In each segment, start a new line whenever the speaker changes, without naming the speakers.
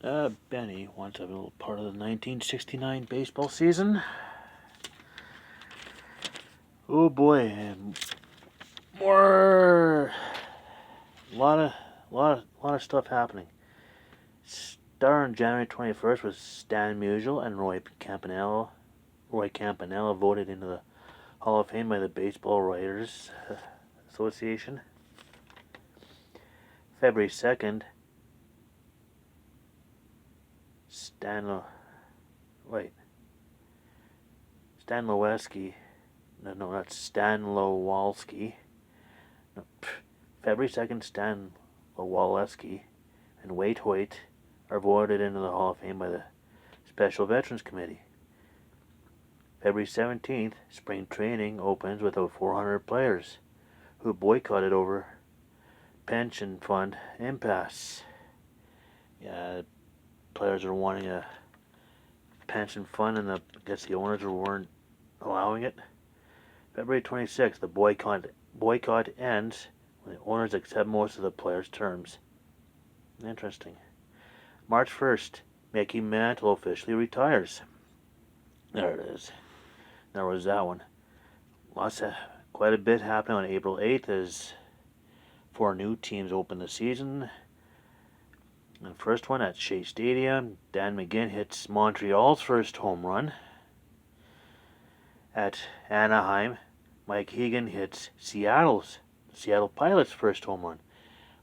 Benny wants a little part of the 1969 baseball season. Oh boy, and more, lot of stuff happening. Star on January 21st was Stan Musial and Roy Campanella. Roy Campanella voted into the Hall of Fame by the Baseball Writers Association. February 2nd, Stan Lowalski. No, that's Stan Lowalski. No, February 2nd, Stan Lowalski and Wade Hoyt are voted into the Hall of Fame by the Special Veterans Committee. February 17th, spring training opens with about 400 players who boycotted over pension fund impasse. Yeah, players are wanting a pension fund, and I guess the owners weren't allowing it. February 26th, the boycott ends when the owners accept most of the players' terms. Interesting. March 1st, Mickey Mantle officially retires. There it is. There was that one. Quite a bit happening on April 8th as 4 new teams open the season. And first one at Shea Stadium, Dan McGinn hits Montreal's first home run. At Anaheim, Mike Hegan hits Seattle Pilots' first home run.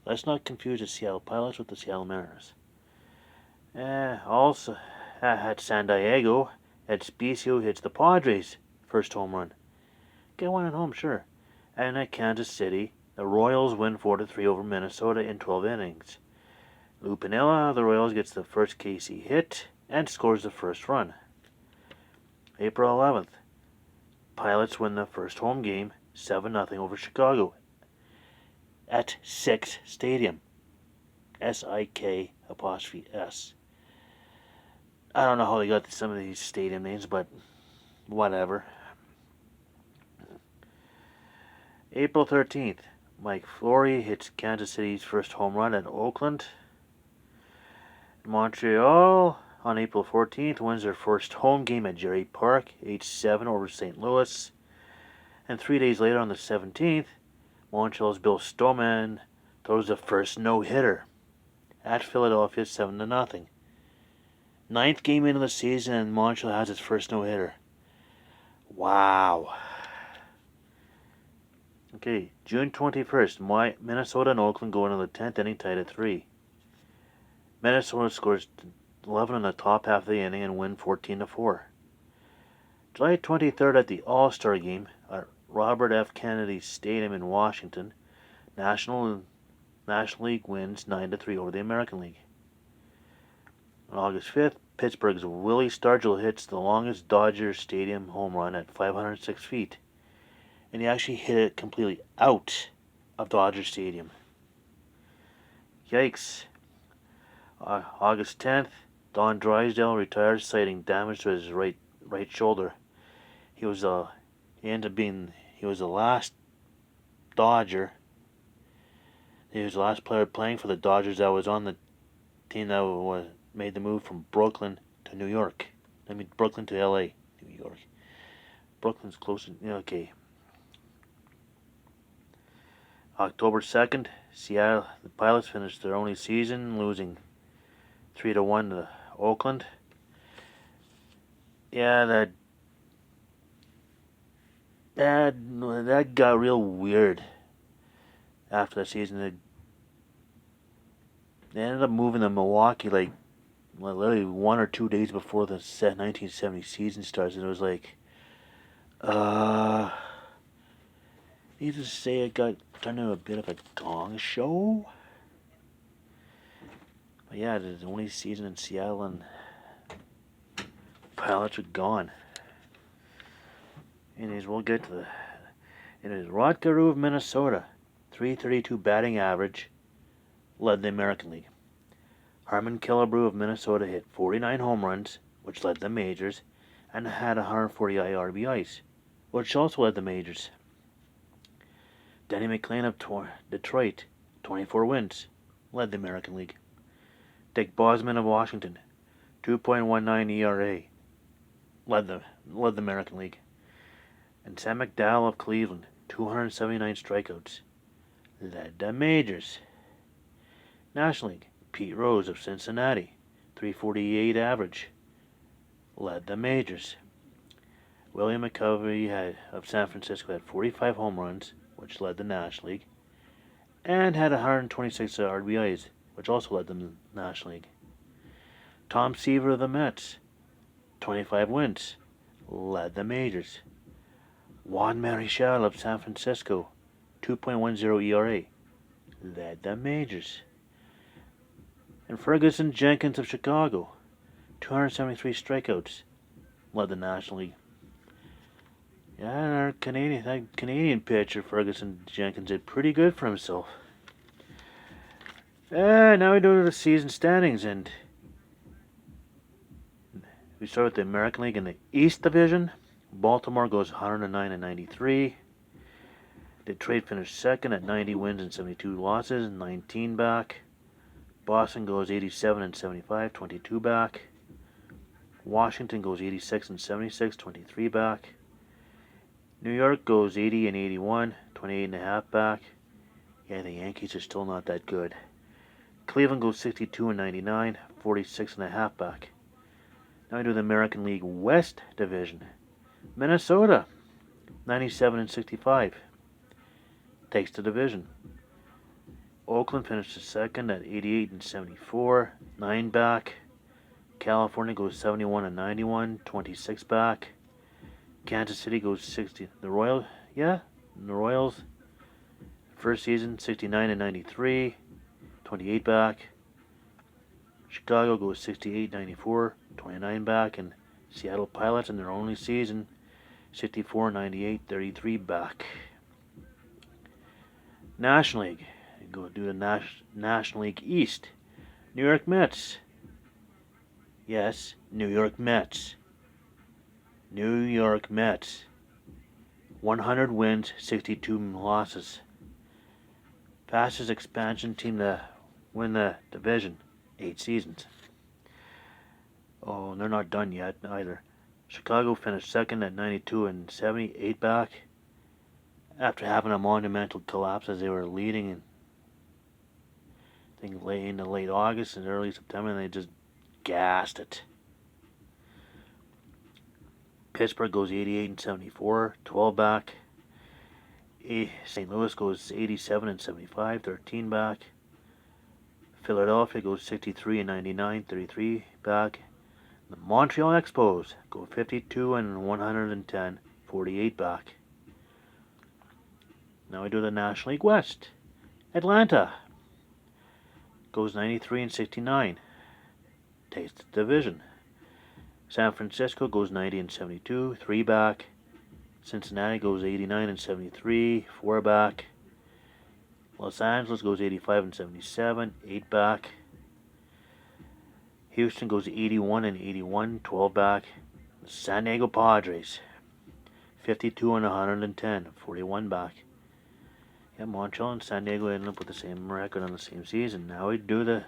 Let's not confuse the Seattle Pilots with the Seattle Mariners. Also at San Diego, Ed Spicio hits the Padres' first home run. Get one at home, sure. And at Kansas City, the Royals win 4-3 over Minnesota in 12 innings. Lou Piniella of the Royals gets the first KC hit and scores the first run. April 11th, Pilots win the first home game 7-0 over Chicago at Six Stadium. SIK''S. I don't know how they got some of these stadium names, but whatever. April 13th, Mike Flory hits Kansas City's first home run at Oakland. Montreal, on April 14th, wins their first home game at Jerry Park, 8-7 over St. Louis. And 3 days later, on the 17th, Montreal's Bill Stoneman throws the first no-hitter at Philadelphia, 7-0. 9th game into the season, and Montreal has its first no-hitter. Wow. Okay, June 21st, Minnesota and Oakland go into the 10th inning tied at 3. Minnesota scores 11 in the top half of the inning and win 14-4. July 23rd, at the All-Star Game at Robert F. Kennedy Stadium in Washington, National League wins 9-3 over the American League. On August 5th, Pittsburgh's Willie Stargell hits the longest Dodger Stadium home run at 506 feet, and he actually hit it completely out of Dodger Stadium. Yikes. August 10th, Don Drysdale retires, citing damage to his right shoulder. He was the last Dodger. He was the last player playing for the Dodgers that was on the team that made the move from Brooklyn to New York. Brooklyn to L.A., New York. Brooklyn's close. Okay. October 2nd, Seattle, the Pilots finished their only season, losing 3-1 to Oakland. Yeah, that got real weird after the season. They ended up moving to Milwaukee literally 1 or 2 days before the 1970 season starts, and it was like, needless to say, it got turned into a bit of a gong show. But yeah, the only season in Seattle, and Pilots are gone. Anyways, we'll get to it is Rod Carew of Minnesota, .332 batting average, led the American League. Harmon Killebrew of Minnesota hit 49 home runs, which led the majors, and had 140 RBIs, which also led the majors. Denny McLain of Detroit, 24 wins, led the American League. Dick Bosman of Washington, 2.19 ERA, led the American League. And Sam McDowell of Cleveland, 279 strikeouts, led the majors. National League, Pete Rose of Cincinnati, 348 average, led the majors. William McCovey of San Francisco had 45 home runs, which led the National League, and had 126 RBIs, which also led the National League. Tom Seaver of the Mets, 25 wins, led the majors. Juan Marichal of San Francisco, 2.10 ERA, led the majors. And Ferguson Jenkins of Chicago, 273 strikeouts, led the National League. Yeah, and our Canadian pitcher Ferguson Jenkins did pretty good for himself. Now we go to the season standings, and we start with the American League in the East Division. Baltimore goes 109 and 93. Detroit finished second at 90 wins and 72 losses, 19 back. Boston goes 87 and 75, 22 back. Washington goes 86 and 76, 23 back. New York goes 80 and 81, 28 and a half back. Yeah, the Yankees are still not that good. Cleveland goes 62 and 99, 46 and a half back. Now we do the American League West Division. Minnesota, 97 and 65, takes the division. Oakland finishes second at 88 and 74, 9 back. California goes 71 and 91, 26 back. Kansas City goes 60. The Royals, first season 69 and 93, 28 back. Chicago goes 68 94, 29 back, and Seattle Pilots in their only season 64 98, 33 back. National League. Go do the National League East. New York Mets. Yes, New York Mets. New York Mets. 100 wins, 62 losses. Fastest expansion team to win the division. 8 seasons. Oh, and they're not done yet either. Chicago finished second at 92 and 78 back. After having a monumental collapse as they were leading in late August and early September, and they just gassed it. Pittsburgh goes 88 and 74, 12 back. St. Louis goes 87 and 75, 13 back. Philadelphia goes 63 and 99, 33 back. The Montreal Expos go 52 and 110, 48 back. Now we do the National League West. Atlanta goes 93 and 69, takes the division. San Francisco goes 90 and 72, 3 back. Cincinnati goes 89 and 73, 4 back. Los Angeles goes 85 and 77, 8 back. Houston goes 81 and 81, 12 back. San Diego Padres 52 and 110, 41 back. Yeah, Montreal and San Diego ended up with the same record on the same season. Now we do the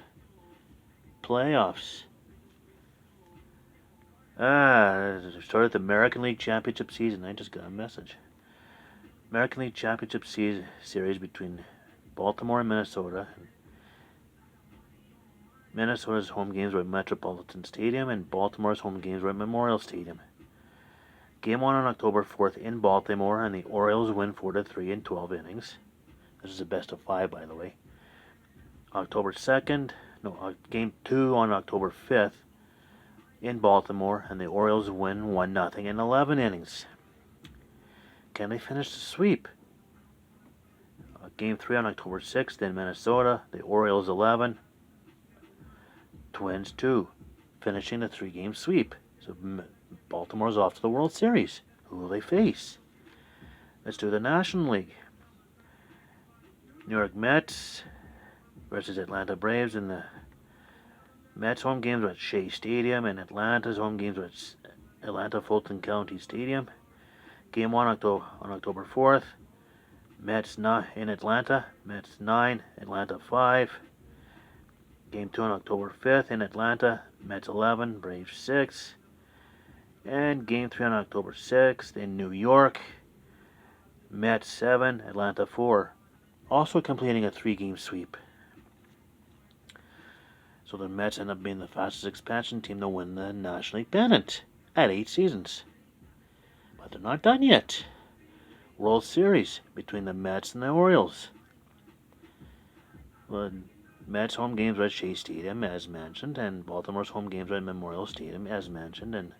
playoffs. Started the American League Championship season. I just got a message. American League Championship series between Baltimore and Minnesota. Minnesota's home games were at Metropolitan Stadium, and Baltimore's home games were at Memorial Stadium. Game 1 on October 4th in Baltimore, and the Orioles win 4-3 in 12 innings. This is a best of 5, by the way. Game 2 on October 5th in Baltimore, and the Orioles win 1-0 in 11 innings. Can they finish the sweep? Game 3 on October 6th in Minnesota, the Orioles 11, Twins 2, finishing the 3-game sweep. So Baltimore's off to the World Series. Who will they face? Let's do the National League. New York Mets versus Atlanta Braves, and the Mets home games were at Shea Stadium, and Atlanta's home games were at Atlanta Fulton County Stadium. Game 1 on October 4th. Mets in Atlanta. Mets 9, Atlanta 5. Game 2 on October 5th in Atlanta, Mets 11, Braves 6. And Game 3 on October 6th in New York, Mets 7, Atlanta 4. Also completing a 3-game sweep. So the Mets end up being the fastest expansion team to win the National League pennant at 8 seasons. But they're not done yet. World Series between the Mets and the Orioles. The Mets' home games are at Shea Stadium, as mentioned, and Baltimore's home games are at Memorial Stadium, as mentioned. And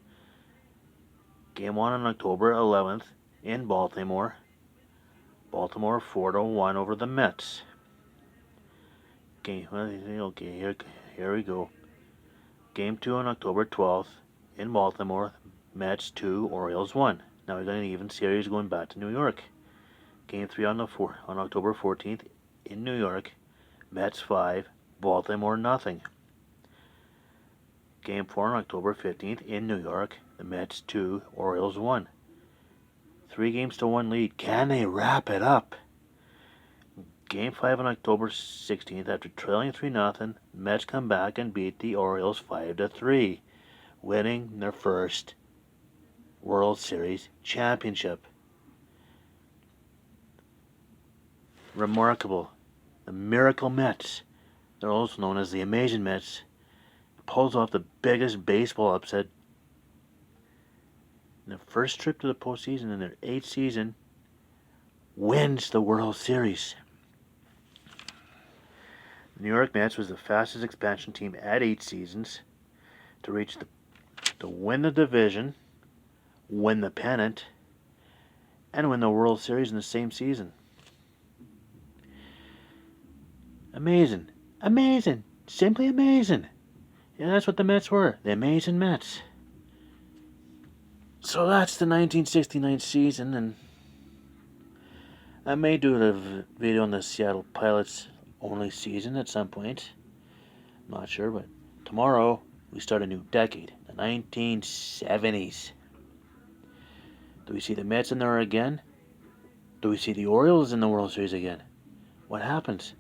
Game 1 on October 11th in Baltimore. Baltimore 4-1 over the Mets. Okay, here we go. Game 2 on October 12th in Baltimore. Mets 2, Orioles 1. Now we got an even series going back to New York. Game 3 on October 14th in New York. Mets 5, Baltimore nothing. Game 4 on October 15th in New York. The Mets 2, Orioles 1. 3 games to 1 lead. Can they wrap it up? Game 5 on October 16th, after trailing 3-0, Mets come back and beat the Orioles 5-3, winning their first World Series championship. Remarkable. The Miracle Mets, they're also known as the Amazing Mets, pulls off the biggest baseball upset in their first trip to the postseason in their 8th season, wins the World Series. The New York Mets was the fastest expansion team at 8 seasons to win the division, win the pennant, and win the World Series in the same season. Amazing. Amazing. Simply amazing. Yeah, that's what the Mets were. The Amazing Mets. So that's the 1969 season, and I may do a video on the Seattle Pilots only season at some point. I'm not sure, but tomorrow we start a new decade, the 1970s. Do we see the Mets in there again? Do we see the Orioles in the World Series again? What happens?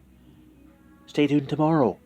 Stay tuned tomorrow.